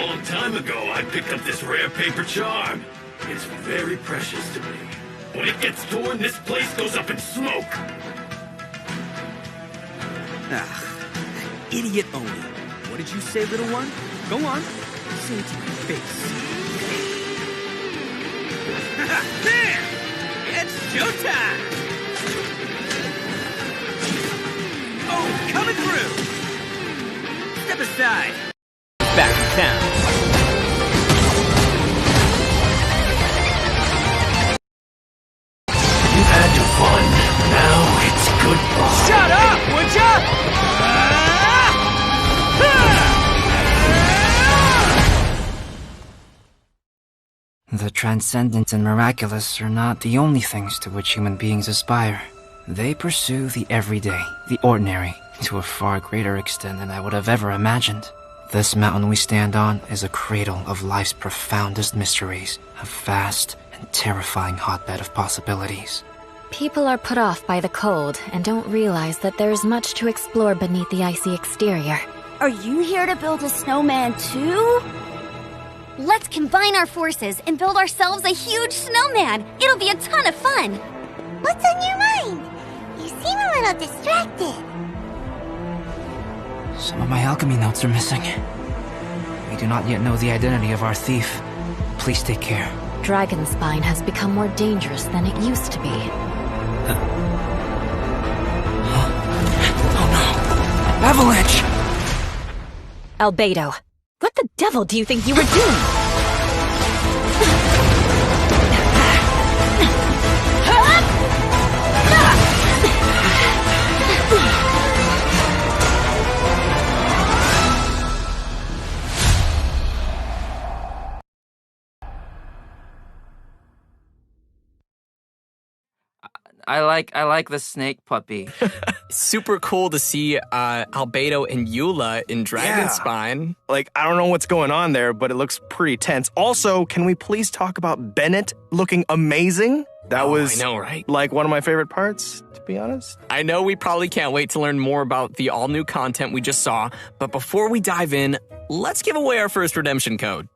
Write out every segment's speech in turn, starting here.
long time ago, I picked up this rare paper charm. It's very precious to me. When it gets torn, this place goes up in smoke. Ah, idiot Oni. What did you say, little one? Go on. Say it to my face. There! It's showtime! Oh, coming through! Step aside. Back in town. You've had your fun. Now it's goodbye. Shut up, would ya? The transcendent and miraculous are not the only things to which human beings aspire. They pursue the everyday, the ordinary, to a far greater extent than I would have ever imagined. This mountain we stand on is a cradle of life's profoundest mysteries, a vast and terrifying hotbed of possibilities. People are put off by the cold and don't realize that there's much to explore beneath the icy exterior. Are you here to build a snowman too? Let's combine our forces and build ourselves a huge snowman. It'll be a ton of fun. What's on your mind? You seem a little distracted. Some of my alchemy notes are missing. We do not yet know the identity of our thief. Please take care. Dragonspine has become more dangerous than it used to be. Oh no! Avalanche! Albedo, what the devil do you think you were doing? I like the snake puppy. Super cool to see Albedo and Eula in Dragonspine. Like, I don't know what's going on there, but it looks pretty tense. Also, can we please talk about Bennett looking amazing? That was, I know, right? Like, one of my favorite parts, to be honest. I know we probably can't wait to learn more about the all-new content we just saw, but before we dive in, let's give away our first redemption code.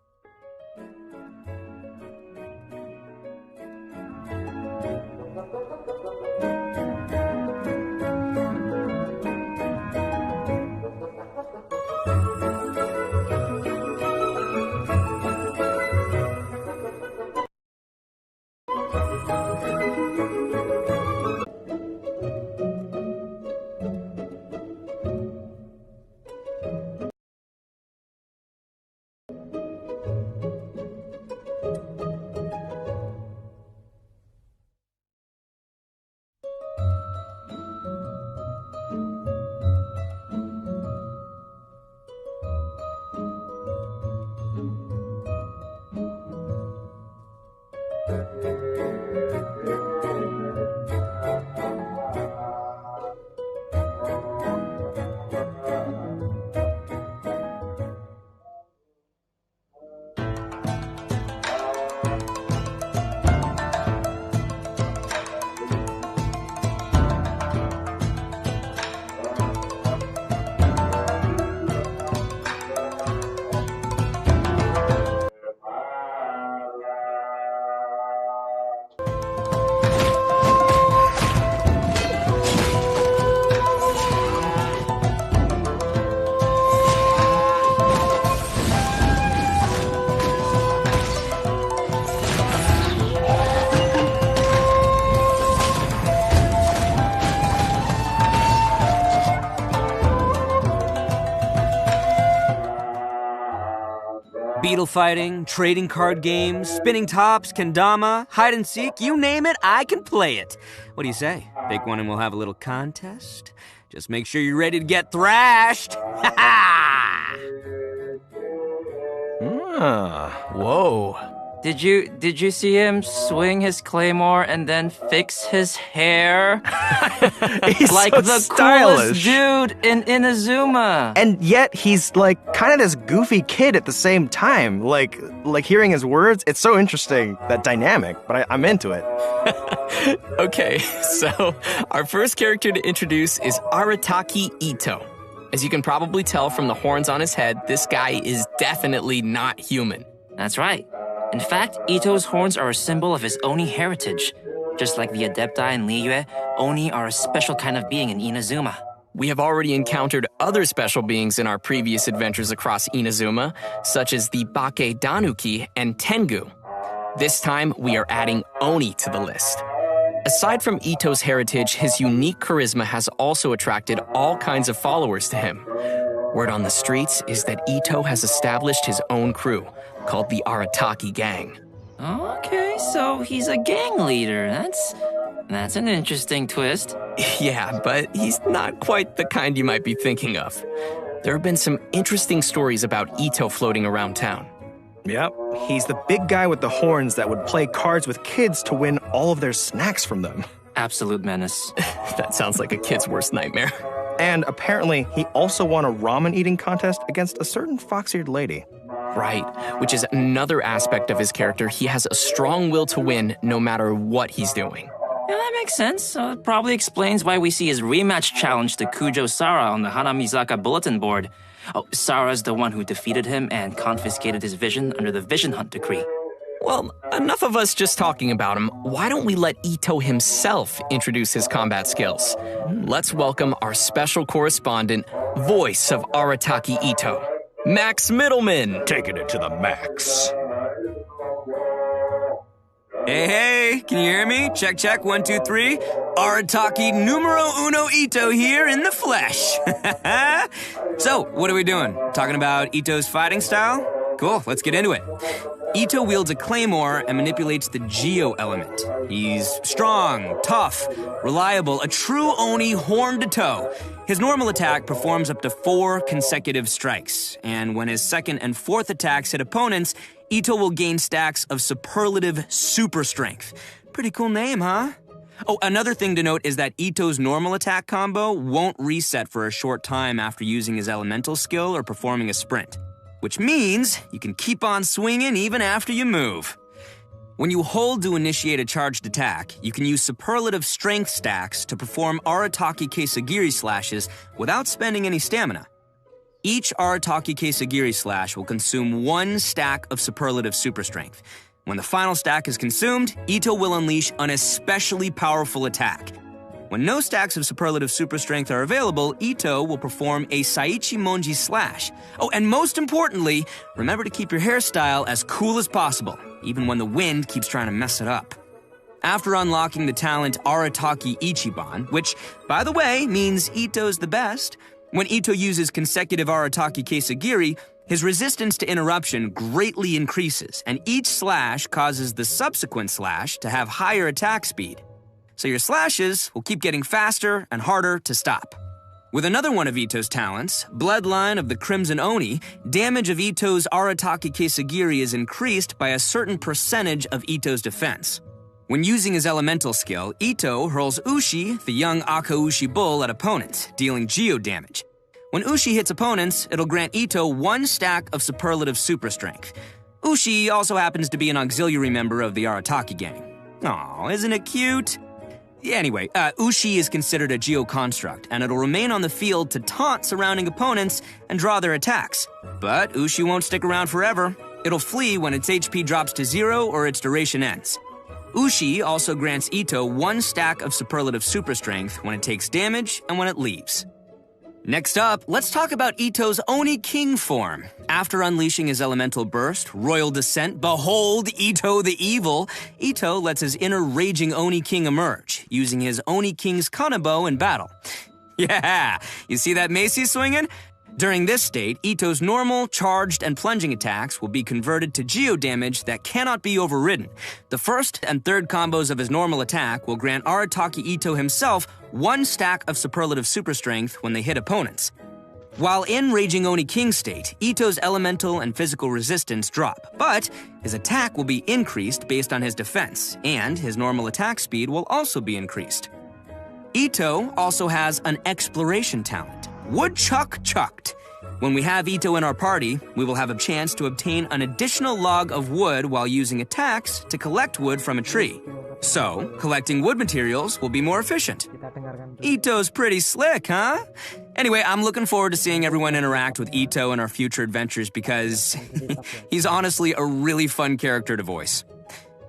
Beetle fighting, trading card games, spinning tops, kendama, hide and seek, you name it, I can play it. What do you say? Pick one and we'll have a little contest? Just make sure you're ready to get thrashed. Ha ha! Whoa. Did you see him swing his claymore and then fix his hair? He's like so the stylish. coolest dude in Inazuma. And yet he's like kind of this goofy kid at the same time. Like hearing his words, it's so interesting, that dynamic, but I'm into it. Okay, so our first character to introduce is Arataki Ito. As you can probably tell from the horns on his head, this guy is definitely not human. That's right. In fact, Ito's horns are a symbol of his Oni heritage. Just like the Adepti in Liyue, Oni are a special kind of being in Inazuma. We have already encountered other special beings in our previous adventures across Inazuma, such as the Bake Danuki and Tengu. This time, we are adding Oni to the list. Aside from Ito's heritage, his unique charisma has also attracted all kinds of followers to him. Word on the streets is that Ito has established his own crew, called the Arataki Gang. Okay, so he's a gang leader. That's an interesting twist. Yeah, but he's not quite the kind you might be thinking of. There have been some interesting stories about Ito floating around town. Yep, he's the big guy with the horns that would play cards with kids to win all of their snacks from them. Absolute menace. That sounds like a kid's worst nightmare. And apparently, he also won a ramen eating contest against a certain fox-eared lady. Right, which is another aspect of his character. He has a strong will to win no matter what he's doing. Yeah, that makes sense. It probably explains why we see his rematch challenge to Kujo Sara on the Hanamizaka bulletin board. Oh, Sara's the one who defeated him and confiscated his vision under the Vision Hunt decree. Well, enough of us just talking about him. Why don't we let Ito himself introduce his combat skills? Let's welcome our special correspondent, voice of Arataki Ito, Max Middleman. Taking it to the max. Hey, can you hear me? Check, check, 1, 2, 3. Arataki numero uno Ito here in the flesh. So, what are we doing? Talking about Ito's fighting style? Cool, let's get into it. Ito wields a claymore and manipulates the Geo element. He's strong, tough, reliable, a true Oni horn to toe. His normal attack performs up to 4 consecutive strikes, and when his second and fourth attacks hit opponents, Ito will gain stacks of superlative super strength. Pretty cool name, huh? Oh, another thing to note is that Ito's normal attack combo won't reset for a short time after using his elemental skill or performing a sprint, which means you can keep on swinging even after you move. When you hold to initiate a charged attack, you can use superlative strength stacks to perform Arataki Keisagiri slashes without spending any stamina. Each Arataki Keisagiri slash will consume 1 stack of superlative super strength. When the final stack is consumed, Ito will unleash an especially powerful attack. When no stacks of superlative super strength are available, Ito will perform a Saichi Monji slash. Oh, and most importantly, remember to keep your hairstyle as cool as possible, even when the wind keeps trying to mess it up. After unlocking the talent Arataki Ichiban, which, by the way, means Ito's the best, when Ito uses consecutive Arataki Keisagiri, his resistance to interruption greatly increases, and each slash causes the subsequent slash to have higher attack speed. So your slashes will keep getting faster and harder to stop. With another one of Ito's talents, Bloodline of the Crimson Oni, damage of Ito's Arataki Keisagiri is increased by a certain percentage of Ito's defense. When using his elemental skill, Ito hurls Ushi, the young Akaushi bull, at opponents, dealing geo damage. When Ushi hits opponents, it'll grant Ito 1 stack of superlative super strength. Ushi also happens to be an auxiliary member of the Arataki gang. Aw, isn't it cute? Anyway, Ushi is considered a geo construct, and it'll remain on the field to taunt surrounding opponents and draw their attacks. But Ushi won't stick around forever. It'll flee when its HP drops to 0 or its duration ends. Ushi also grants Ito 1 stack of superlative super strength when it takes damage and when it leaves. Next up, let's talk about Ito's Oni King form. After unleashing his elemental burst, Royal Descent, behold Ito the Evil, Ito lets his inner raging Oni King emerge, using his Oni King's Kanabo in battle. Yeah, you see that mace he's swinging? During this state, Ito's normal, charged, and plunging attacks will be converted to geo damage that cannot be overridden. The first and third combos of his normal attack will grant Arataki Ito himself 1 stack of superlative super strength when they hit opponents. While in Raging Oni King state, Ito's elemental and physical resistance drop, but his attack will be increased based on his defense, and his normal attack speed will also be increased. Ito also has an exploration talent. Woodchuck Chucked. When we have Ito in our party, we will have a chance to obtain an additional log of wood while using attacks to collect wood from a tree. So, collecting wood materials will be more efficient. Ito's pretty slick, huh? Anyway, I'm looking forward to seeing everyone interact with Ito in our future adventures because he's honestly a really fun character to voice.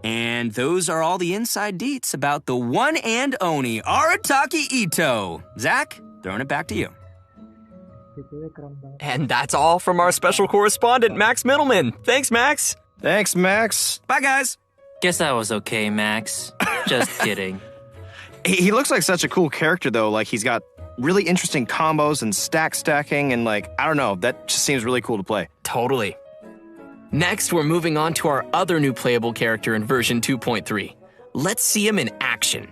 And those are all the inside deets about the one and only Arataki Ito. Zach, throwing it back to you. And that's all from our special correspondent, Max Middleman. Thanks, Max. Thanks, Max. Bye, guys. Guess that was okay, Max. Just kidding. He looks like such a cool character, though. Like, he's got really interesting combos and stacking, and like, I don't know, that just seems really cool to play. Totally. Next, we're moving on to our other new playable character in version 2.3. Let's see him in action.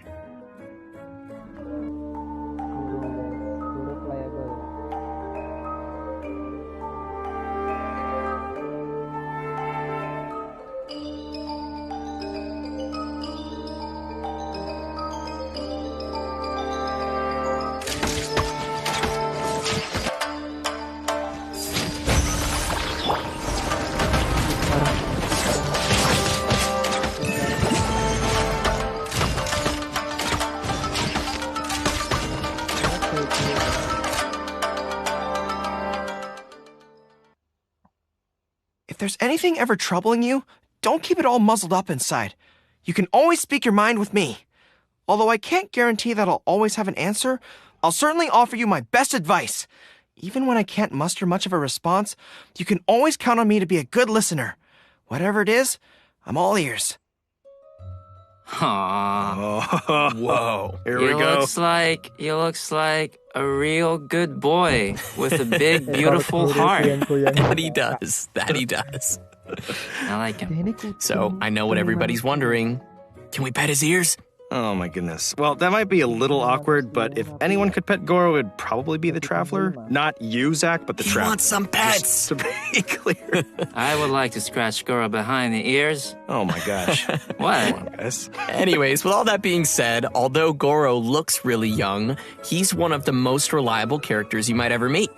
If there's anything ever troubling you, don't keep it all muzzled up inside. You can always speak your mind with me. Although I can't guarantee that I'll always have an answer, I'll certainly offer you my best advice. Even when I can't muster much of a response, you can always count on me to be a good listener. Whatever it is, I'm all ears. Aww. Whoa. Here we go. He looks like a real good boy with a big, beautiful heart. That he does. I like him. So, I know what everybody's wondering. Can we pet his ears? Oh my goodness. Well, that might be a little awkward, but if anyone could pet Goro, it'd probably be the Traveler. Not you, Zach, but the Traveler. He wants some pets! Just to be clear. I would like to scratch Goro behind the ears. Oh my gosh. What? Come on, guys. Anyways, with all that being said, although Goro looks really young, he's one of the most reliable characters you might ever meet.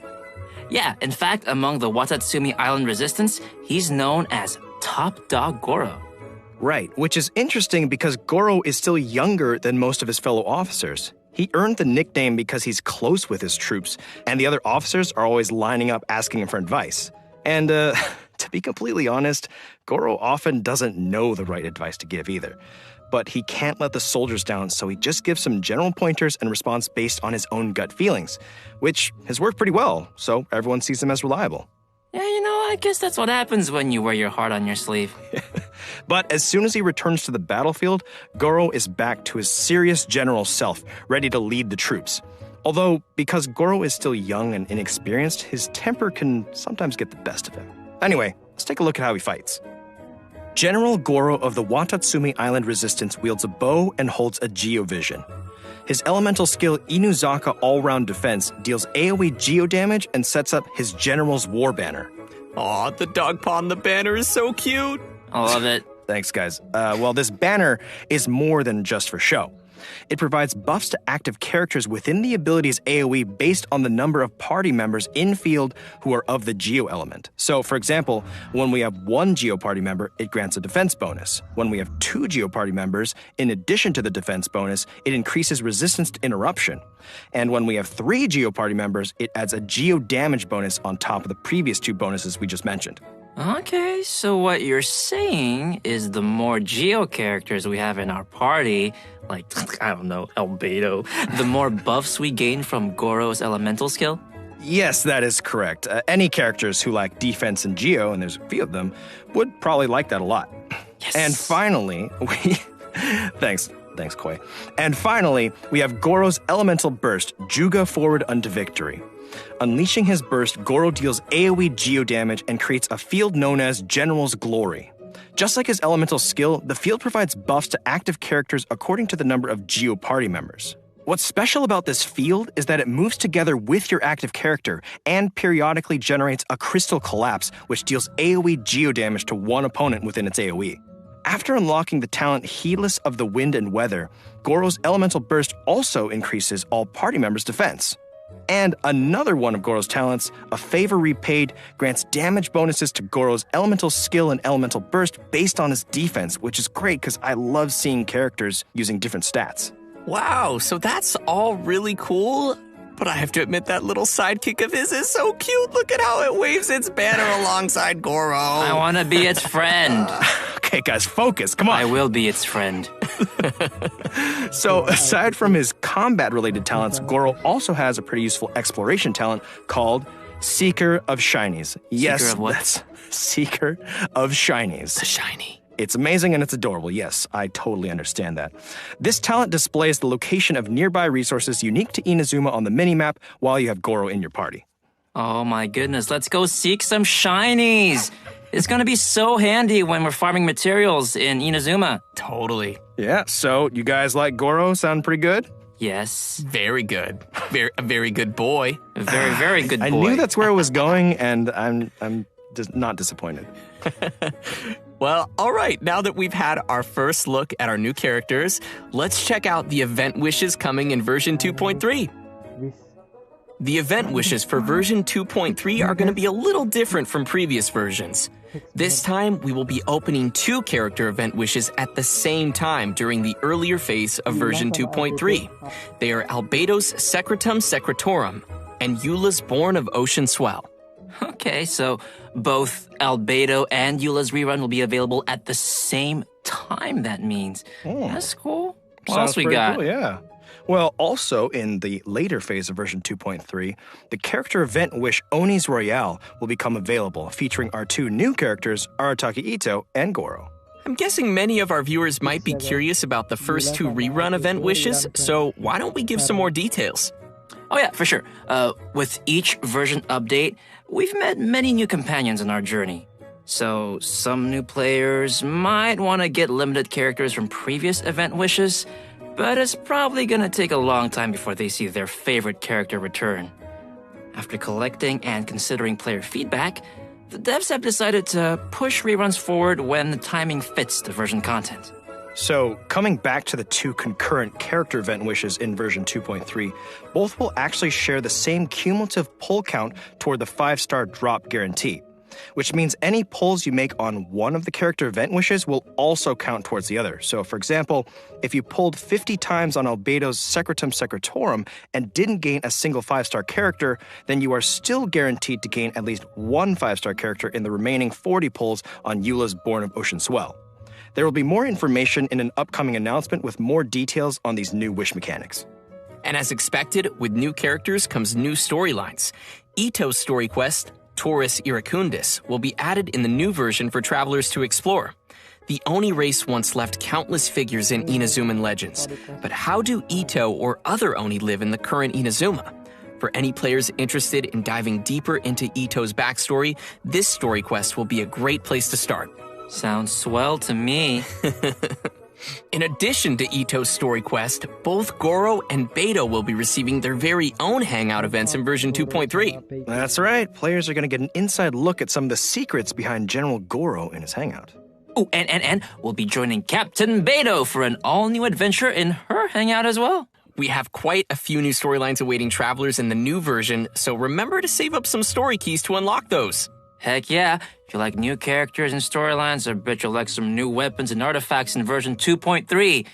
Yeah, in fact, among the Watatsumi Island Resistance, he's known as Top Dog Goro. Right, which is interesting because Goro is still younger than most of his fellow officers. He earned the nickname because he's close with his troops, and the other officers are always lining up asking him for advice. And to be completely honest, Goro often doesn't know the right advice to give either. But he can't let the soldiers down, so he just gives some general pointers and responds based on his own gut feelings, which has worked pretty well, so everyone sees him as reliable. Yeah, I guess that's what happens when you wear your heart on your sleeve. But as soon as he returns to the battlefield, Goro is back to his serious general self, ready to lead the troops. Although, because Goro is still young and inexperienced, his temper can sometimes get the best of him. Anyway, let's take a look at how he fights. General Goro of the Watatsumi Island Resistance wields a bow and holds a Geovision. His elemental skill Inuzaka All-Round Defense deals AoE geo damage and sets up his General's War Banner. Aw, the dog paw on the banner is so cute. I love it. Thanks, guys. Well, this banner is more than just for show. It provides buffs to active characters within the ability's AoE based on the number of party members in field who are of the Geo element. So, for example, when we have one Geo party member, it grants a defense bonus. When we have two Geo party members, in addition to the defense bonus, it increases resistance to interruption. And when we have three Geo party members, it adds a Geo damage bonus on top of the previous two bonuses we just mentioned. Okay, so what you're saying is the more Geo characters we have in our party, like, I don't know, Albedo, the more buffs we gain from Goro's elemental skill? Yes, that is correct. Any characters who like defense and Geo, and there's a few of them, would probably like that a lot. Yes. And finally, Thanks, Koi. And finally, we have Goro's elemental burst, Juga Forward unto Victory. Unleashing his burst, Goro deals AoE geo damage and creates a field known as General's Glory. Just like his elemental skill, the field provides buffs to active characters according to the number of Geo party members. What's special about this field is that it moves together with your active character and periodically generates a Crystal Collapse, which deals AoE geo damage to one opponent within its AoE. After unlocking the talent Heedless of the Wind and Weather, Goro's elemental burst also increases all party members' defense. And another one of Goro's talents, A Favor Repaid, grants damage bonuses to Goro's elemental skill and elemental burst based on his defense, which is great because I love seeing characters using different stats. Wow, so that's all really cool. But I have to admit that little sidekick of his is so cute. Look at how it waves its banner alongside Goro. I want to be its friend. Okay, guys, focus. Come on. I will be its friend. So, aside from his combat-related talents, Goro also has a pretty useful exploration talent called Seeker of Shinies. Yes, Seeker of what? That's Seeker of Shinies. The shiny. It's amazing and it's adorable. Yes, I totally understand that. This talent displays the location of nearby resources unique to Inazuma on the minimap while you have Goro in your party. Oh my goodness, let's go seek some shinies. It's gonna be so handy when we're farming materials in Inazuma. Totally. Yeah, so you guys like Goro? Sound pretty good? Yes. Very good. A very good boy. A very, very good boy. I knew that's where it was going, and I'm not disappointed. Well, all right. Now that we've had our first look at our new characters, let's check out the event wishes coming in version 2.3. The event wishes for version 2.3 are going to be a little different from previous versions. This time, we will be opening 2 character event wishes at the same time during the earlier phase of version 2.3. They are Albedo's Secretum Secretorum and Eula's Born of Ocean Swell. Okay, so both Albedo and Eula's rerun will be available at the same time, that means. That's cool. What else we got? Cool, yeah. Well, also in the later phase of version 2.3, the character event wish Oni's Royale will become available, featuring our 2 new characters, Arataki Ito and Goro. I'm guessing many of our viewers might be curious about the first 2 rerun event wishes, so why don't we give some more details? Oh yeah, for sure. With each version update, we've met many new companions on our journey. So some new players might want to get limited characters from previous event wishes, but it's probably gonna take a long time before they see their favorite character return. After collecting and considering player feedback, the devs have decided to push reruns forward when the timing fits the version content. So, coming back to the 2 concurrent character event wishes in version 2.3, both will actually share the same cumulative pull count toward the 5-star drop guarantee, which means any pulls you make on one of the character event wishes will also count towards the other. So, for example, if you pulled 50 times on Albedo's Secretum Secretorum and didn't gain a single 5-star character, then you are still guaranteed to gain at least 1 5-star character in the remaining 40 pulls on Eula's Born of Ocean Swell. There will be more information in an upcoming announcement with more details on these new wish mechanics. And as expected, with new characters comes new storylines. Ito's story quest, Taurus Iracundus, will be added in the new version for travelers to explore. The Oni race once left countless figures in Inazuman legends, but how do Ito or other Oni live in the current Inazuma? For any players interested in diving deeper into Ito's backstory, this story quest will be a great place to start. Sounds swell to me. In addition to Ito's story quest, both Goro and Beto will be receiving their very own hangout events in version 2.3. That's right, players are going to get an inside look at some of the secrets behind General Goro in his hangout. Oh, and we'll be joining Captain Beto for an all-new adventure in her hangout as well. We have quite a few new storylines awaiting travelers in the new version, so remember to save up some story keys to unlock those. Heck yeah, if you like new characters and storylines, I bet you'll like some new weapons and artifacts in version 2.3.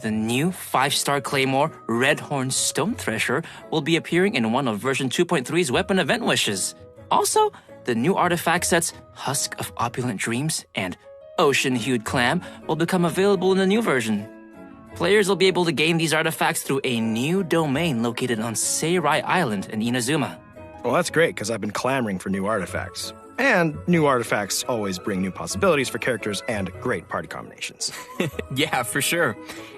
The new 5-star Claymore Redhorn Stone Thresher will be appearing in one of version 2.3's weapon event wishes. Also, the new artifact sets Husk of Opulent Dreams and Ocean-Hued Clam will become available in the new version. Players will be able to gain these artifacts through a new domain located on Seirai Island in Inazuma. Well, that's great, because I've been clamoring for new artifacts. And new artifacts always bring new possibilities for characters and great party combinations. Yeah, for sure.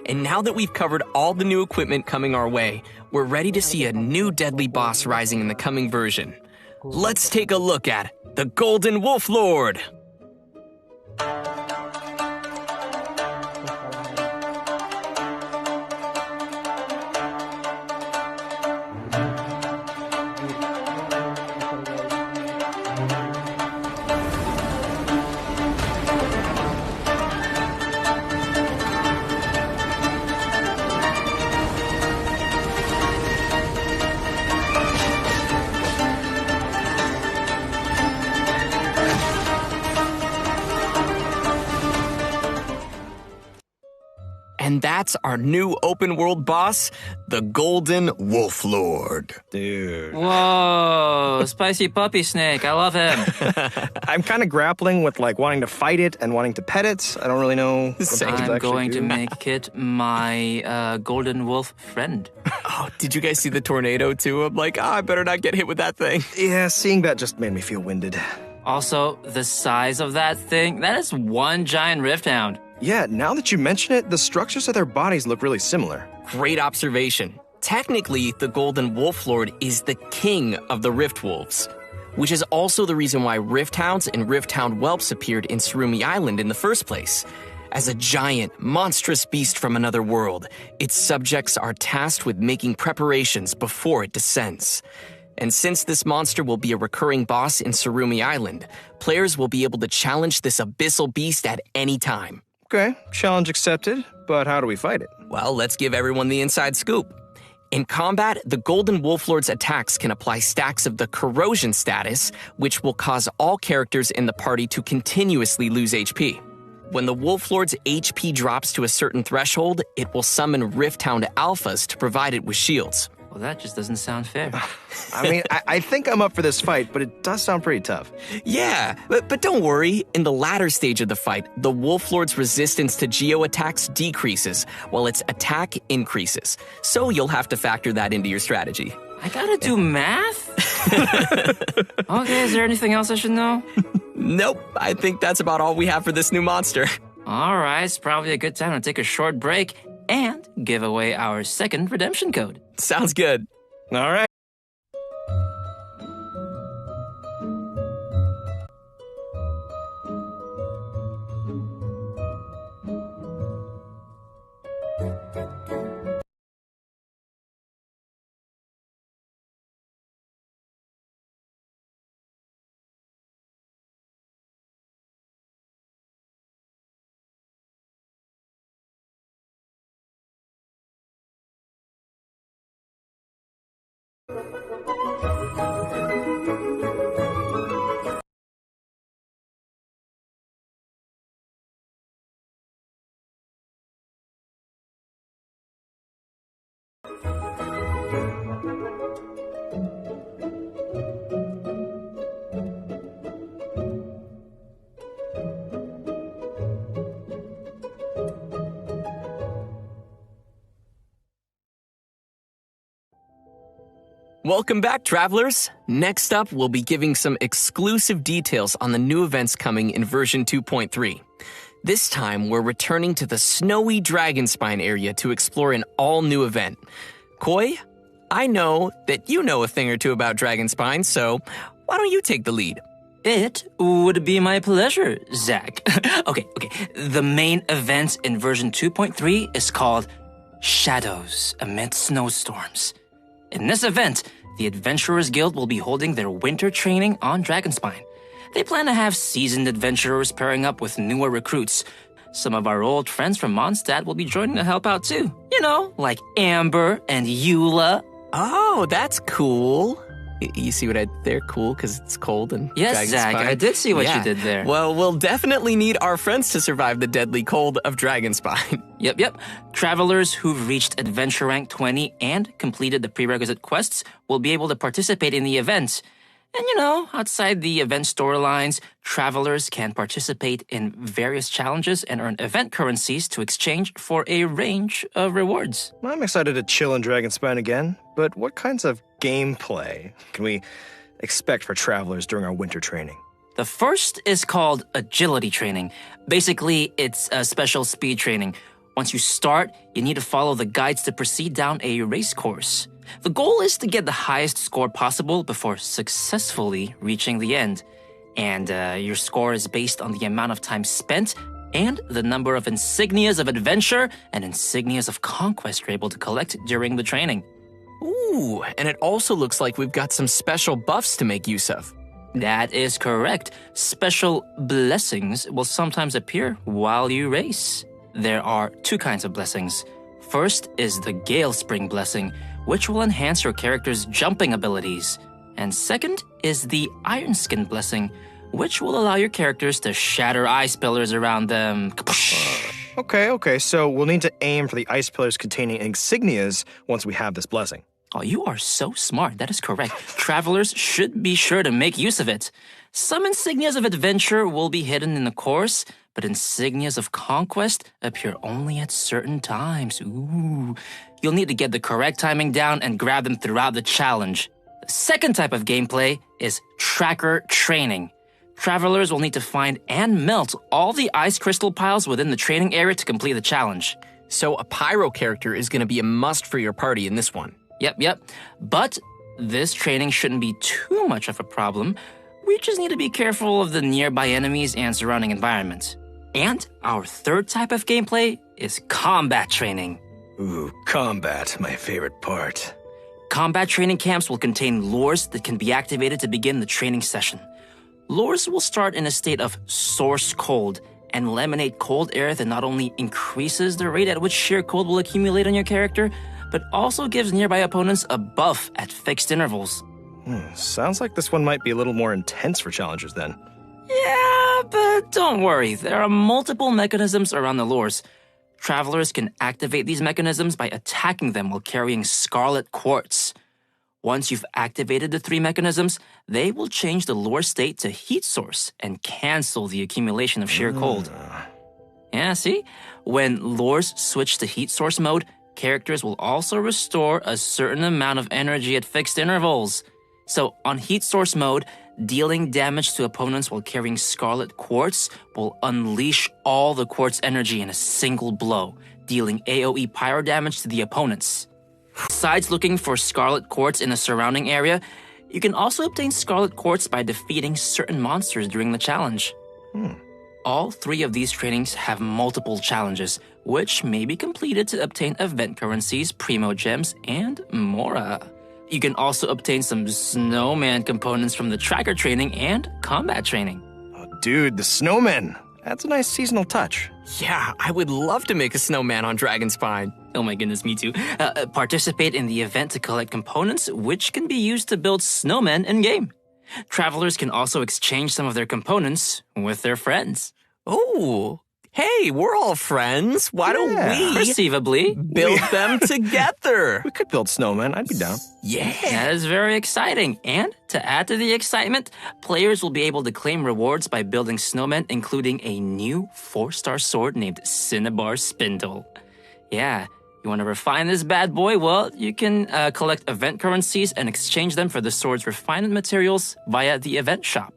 And now that we've covered all the new equipment coming our way, we're ready to see a new deadly boss rising in the coming version. Let's take a look at the Golden Wolf Lord. And that's our new open world boss, the Golden Wolf Lord. Dude. Whoa, spicy puppy snake. I love him. I'm kind of grappling with like wanting to fight it and wanting to pet it. I don't really know what I'm going to make it my golden wolf friend. Oh, did you guys see the tornado too? I'm like, I better not get hit with that thing. Yeah, seeing that just made me feel winded. Also, the size of that thing, that is one giant rift hound. Yeah, now that you mention it, the structures of their bodies look really similar. Great observation. Technically, the Golden Wolf Lord is the king of the Rift Wolves, which is also the reason why Rift Hounds and Rift Hound whelps appeared in Surumi Island in the first place. As a giant, monstrous beast from another world, its subjects are tasked with making preparations before it descends. And since this monster will be a recurring boss in Surumi Island, players will be able to challenge this abyssal beast at any time. Okay, challenge accepted, but how do we fight it? Well, let's give everyone the inside scoop. In combat, the Golden Wolf Lord's attacks can apply stacks of the corrosion status, which will cause all characters in the party to continuously lose HP. When the Wolf Lord's HP drops to a certain threshold, it will summon Rift Hound alphas to provide it with shields. Well, that just doesn't sound fair. I mean, I think I'm up for this fight, but it does sound pretty tough. Yeah, but don't worry. In the latter stage of the fight, the Wolf Lord's resistance to geo attacks decreases, while its attack increases. So you'll have to factor that into your strategy. I gotta do math? Okay, is there anything else I should know? Nope, I think that's about all we have for this new monster. All right, it's probably a good time to take a short break and give away our second redemption code. Sounds good. All right. Welcome back, travelers. Next up, we'll be giving some exclusive details on the new events coming in version 2.3. This time, we're returning to the snowy Dragonspine area to explore an all-new event. Koi, I know that you know a thing or two about Dragonspine, so why don't you take the lead? It would be my pleasure, Zach. Okay. The main event in version 2.3 is called Shadows Amid Snowstorms. In this event, the Adventurers Guild will be holding their winter training on Dragonspine. They plan to have seasoned adventurers pairing up with newer recruits. Some of our old friends from Mondstadt will be joining to help out too. You know, like Amber and Eula. Oh, that's cool. You see what I did there? Cool, because it's cold and yes, Zach, I did see what you did there. Well, we'll definitely need our friends to survive the deadly cold of Dragonspine. Yep. Travelers who've reached Adventure Rank 20 and completed the prerequisite quests will be able to participate in the event. And you know, outside the event storylines, travelers can participate in various challenges and earn event currencies to exchange for a range of rewards. I'm excited to chill in Dragonspine again, but what kinds of gameplay can we expect for travelers during our winter training? The first is called Agility Training. Basically, it's a special speed training. Once you start, you need to follow the guides to proceed down a race course. The goal is to get the highest score possible before successfully reaching the end. And your score is based on the amount of time spent and the number of insignias of adventure and insignias of conquest you're able to collect during the training. Ooh, and it also looks like we've got some special buffs to make use of. That is correct. Special blessings will sometimes appear while you race. There are two kinds of blessings. First is the Gale Spring Blessing, which will enhance your character's jumping abilities. And second is the Iron Skin Blessing, which will allow your characters to shatter ice pillars around them. Okay, so we'll need to aim for the ice pillars containing insignias once we have this blessing. Oh, you are so smart. That is correct. Travelers should be sure to make use of it. Some insignias of adventure will be hidden in the course, but insignias of conquest appear only at certain times. Ooh. You'll need to get the correct timing down and grab them throughout the challenge. The second type of gameplay is tracker training. Travelers will need to find and melt all the ice crystal piles within the training area to complete the challenge. So a pyro character is going to be a must for your party in this one. Yep. But this training shouldn't be too much of a problem. We just need to be careful of the nearby enemies and surrounding environment. And our third type of gameplay is combat training. Ooh, combat, my favorite part. Combat training camps will contain lures that can be activated to begin the training session. Lures will start in a state of source cold and will emanate cold air that not only increases the rate at which sheer cold will accumulate on your character, but also gives nearby opponents a buff at fixed intervals. Sounds like this one might be a little more intense for challengers then. Yeah, but don't worry. There are multiple mechanisms around the lures. Travelers can activate these mechanisms by attacking them while carrying scarlet quartz. Once you've activated the 3 mechanisms, they will change the lure state to heat source and cancel the accumulation of sheer cold. Yeah, see? When lures switch to heat source mode, characters will also restore a certain amount of energy at fixed intervals. So on heat source mode, dealing damage to opponents while carrying scarlet quartz will unleash all the quartz energy in a single blow, dealing AoE pyro damage to the opponents. Besides looking for scarlet quartz in the surrounding area, you can also obtain scarlet quartz by defeating certain monsters during the challenge. All 3 of these trainings have multiple challenges, which may be completed to obtain event currencies, primo gems, and more. You can also obtain some snowman components from the tracker training and combat training. Oh, dude, the snowmen. That's a nice seasonal touch. Yeah, I would love to make a snowman on Dragonspine. Oh my goodness, me too. Participate in the event to collect components, which can be used to build snowmen in-game. Travelers can also exchange some of their components with their friends. Oh, hey, we're all friends. Why don't we perceivably build them together? We could build snowmen. I'd be down. Yeah. That is very exciting. And to add to the excitement, players will be able to claim rewards by building snowmen, including a new 4-star sword named Cinnabar Spindle. Yeah, you want to refine this bad boy? Well, you can collect event currencies and exchange them for the sword's refinement materials via the event shop.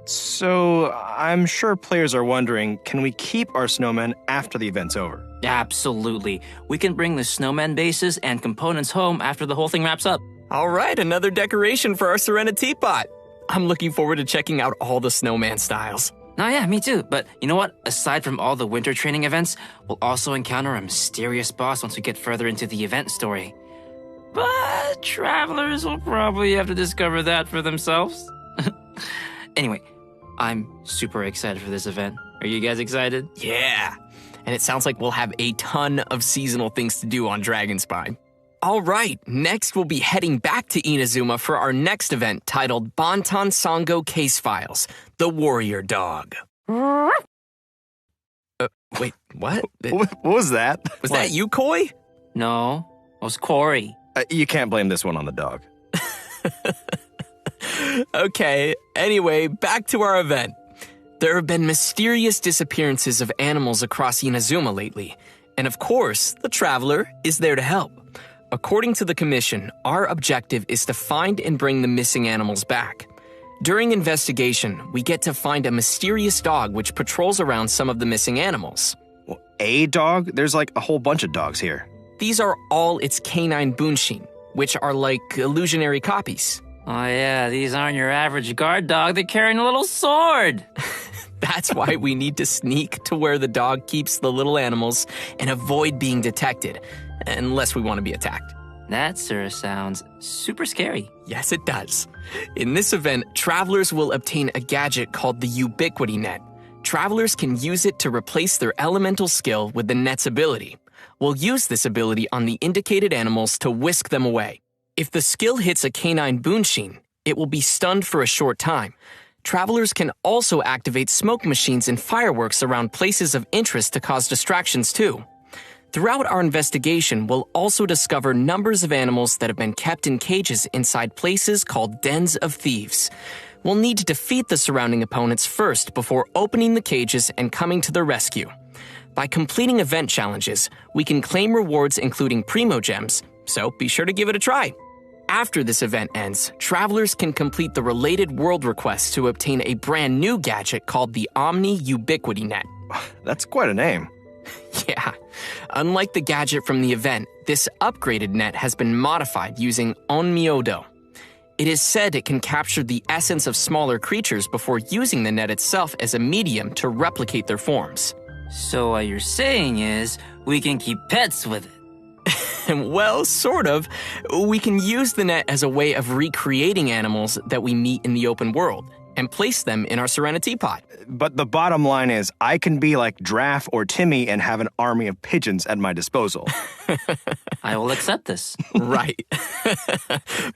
So, I'm sure players are wondering, can we keep our snowmen after the event's over? Absolutely. We can bring the snowman bases and components home after the whole thing wraps up. All right, another decoration for our Serena teapot. I'm looking forward to checking out all the snowman styles. Oh yeah, me too. But you know what? Aside from all the winter training events, we'll also encounter a mysterious boss once we get further into the event story. But travelers will probably have to discover that for themselves. Anyway, I'm super excited for this event. Are you guys excited? Yeah. And it sounds like we'll have a ton of seasonal things to do on Dragonspine. All right, next we'll be heading back to Inazuma for our next event titled Bantan Sango Case Files, The Warrior Dog. Wait, what? What was that? Was that you, Koi? No, it was Corey. You can't blame this one on the dog. Okay, anyway, back to our event. There have been mysterious disappearances of animals across Inazuma lately, and of course, the Traveler is there to help. According to the Commission, our objective is to find and bring the missing animals back. During investigation, we get to find a mysterious dog which patrols around some of the missing animals. Well, a dog? There's like a whole bunch of dogs here. These are all its canine bunshin, which are like illusionary copies. Oh yeah, these aren't your average guard dog. They're carrying a little sword. That's why we need to sneak to where the dog keeps the little animals and avoid being detected, unless we want to be attacked. That, sir, sounds super scary. Yes, it does. In this event, travelers will obtain a gadget called the Ubiquity Net. Travelers can use it to replace their elemental skill with the net's ability. We'll use this ability on the indicated animals to whisk them away. If the skill hits a canine bunshin, it will be stunned for a short time. Travelers can also activate smoke machines and fireworks around places of interest to cause distractions too. Throughout our investigation, we'll also discover numbers of animals that have been kept in cages inside places called dens of thieves. We'll need to defeat the surrounding opponents first before opening the cages and coming to their rescue. By completing event challenges, we can claim rewards including Primo Gems, so be sure to give it a try. After this event ends, travelers can complete the related world requests to obtain a brand new gadget called the Omni Ubiquity Net. That's quite a name. Yeah. Unlike the gadget from the event, this upgraded net has been modified using Onmyodo. It is said it can capture the essence of smaller creatures before using the net itself as a medium to replicate their forms. So what you're saying is, we can keep pets with it. Well, sort of. We can use the net as a way of recreating animals that we meet in the open world and place them in our Serenity pot. But the bottom line is, I can be like Draff or Timmy and have an army of pigeons at my disposal. I will accept this. Right.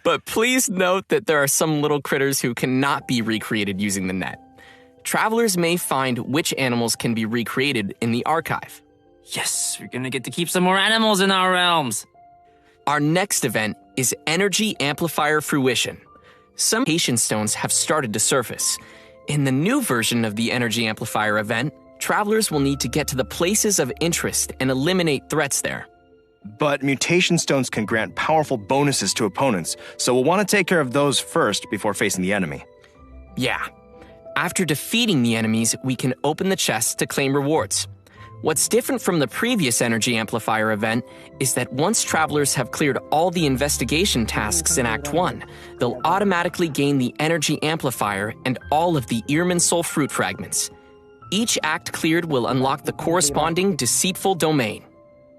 But please note that there are some little critters who cannot be recreated using the net. Travelers may find which animals can be recreated in the archive. Yes, we're gonna get to keep some more animals in our realms. Our next event is Energy Amplifier Fruition. Some mutation stones have started to surface. In the new version of the Energy Amplifier event, travelers will need to get to the places of interest and eliminate threats there. But mutation stones can grant powerful bonuses to opponents, so we'll want to take care of those first before facing the enemy. Yeah. After defeating the enemies, we can open the chests to claim rewards. What's different from the previous Energy Amplifier event is that once travelers have cleared all the investigation tasks in Act 1, they'll automatically gain the Energy Amplifier and all of the Earman Soul Fruit fragments. Each act cleared will unlock the corresponding deceitful domain.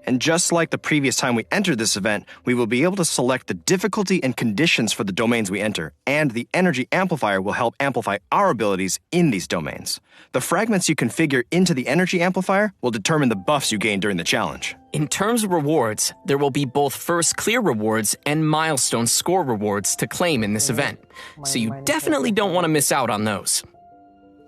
And just like the previous time we entered this event, we will be able to select the difficulty and conditions for the domains we enter, and the Energy Amplifier will help amplify our abilities in these domains. The fragments you configure into the Energy Amplifier will determine the buffs you gain during the challenge. In terms of rewards, there will be both first clear rewards and milestone score rewards to claim in this event, so you definitely don't want to miss out on those.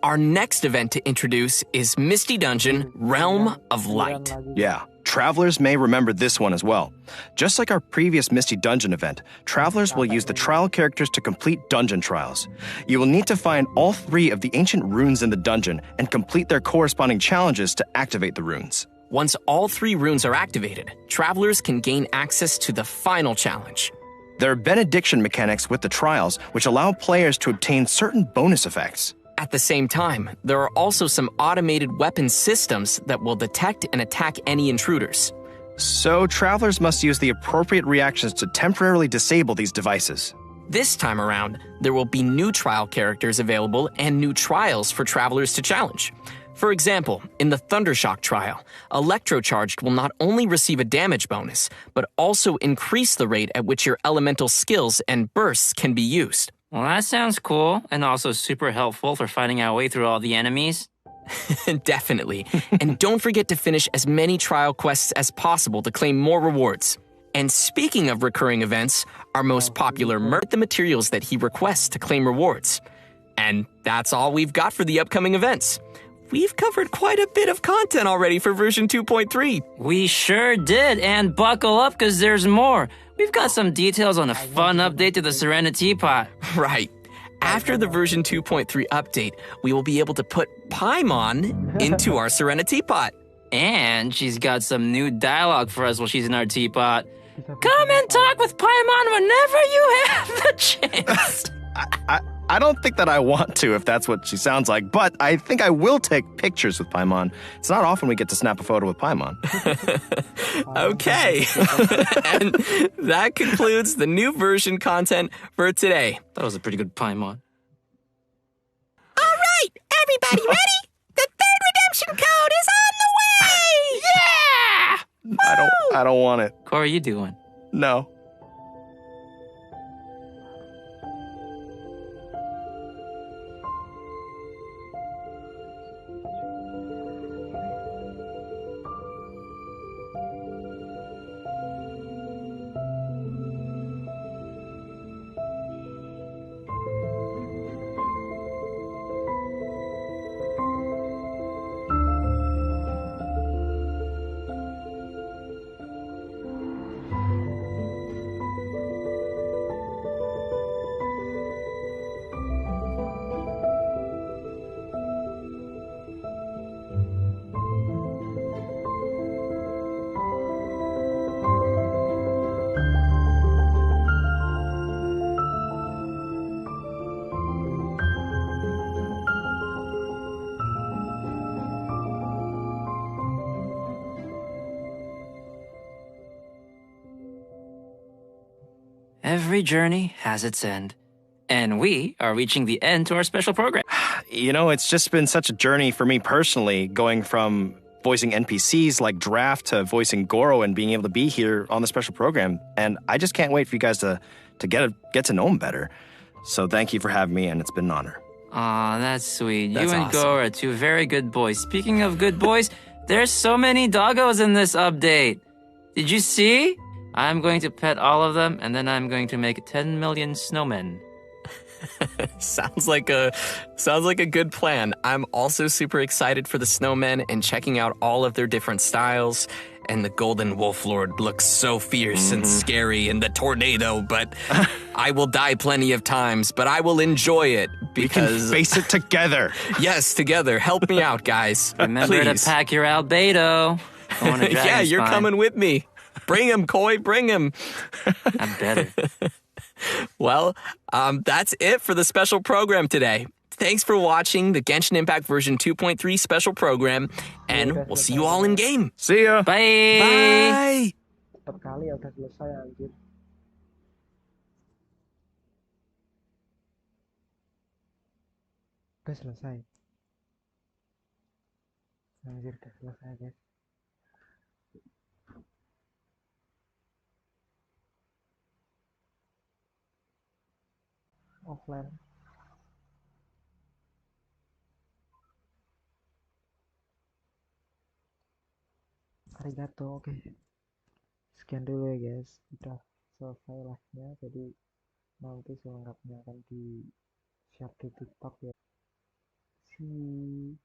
Our next event to introduce is Misty Dungeon Realm of Light. Yeah. Travelers may remember this one as well. Just like our previous Misty Dungeon event, travelers will use the trial characters to complete dungeon trials. You will need to find all 3 of the ancient runes in the dungeon and complete their corresponding challenges to activate the runes. Once all 3 runes are activated, travelers can gain access to the final challenge. There are benediction mechanics with the trials, which allow players to obtain certain bonus effects. At the same time, there are also some automated weapon systems that will detect and attack any intruders. So travelers must use the appropriate reactions to temporarily disable these devices. This time around, there will be new trial characters available and new trials for travelers to challenge. For example, in the Thundershock trial, Electrocharged will not only receive a damage bonus, but also increase the rate at which your elemental skills and bursts can be used. Well, that sounds cool, and also super helpful for finding our way through all the enemies. Definitely. And don't forget to finish as many trial quests as possible to claim more rewards. And speaking of recurring events, our most popular the materials that he requests to claim rewards. And that's all we've got for the upcoming events. We've covered quite a bit of content already for version 2.3. We sure did, and buckle up because there's more. We've got some details on a fun update to the Serenity Pot. Right. After the version 2.3 update, we will be able to put Paimon into our Serenity Pot. And she's got some new dialogue for us while she's in our teapot. Come and talk with Paimon whenever you have the chance. I don't think that I want to if that's what she sounds like, but I think I will take pictures with Paimon. It's not often we get to snap a photo with Paimon. Okay. And that concludes the new version content for today. That was a pretty good Paimon. All right, everybody ready? The third redemption code is on the way! Yeah! I don't want it. How are you doing? No. Every journey has its end. And we are reaching the end to our special program. You know, it's just been such a journey for me personally, going from voicing NPCs like Draft to voicing Goro and being able to be here on the special program. And I just can't wait for you guys to get to know him better. So thank you for having me, and it's been an honor. Aw, that's sweet. That's you and awesome. Goro are two very good boys. Speaking of good boys, there's so many doggos in this update. Did you see? I'm going to pet all of them, and then I'm going to make 10 million snowmen. Sounds like a good plan. I'm also super excited for the snowmen and checking out all of their different styles. And the Golden Wolf Lord looks so fierce and scary in the tornado, but I will die plenty of times, but I will enjoy it because... We can face it together. Yes, together. Help me out, guys. Remember Please. to pack your albedo. Yeah, you're coming with me. Bring him, Koi, bring him. I better. Well, that's it for the special program today. Thanks for watching the Genshin Impact version 2.3 special program, and we'll see you all in game. See ya. Bye. Bye. Cepet kali ya udah selesai anjir. Udah selesai. Anjir, udah selesai guys. Offline. Arigato, oke. Sekian dulu ya guys. Udah selesai live-nya, jadi nanti selengkapnya akan di share di TikTok ya. See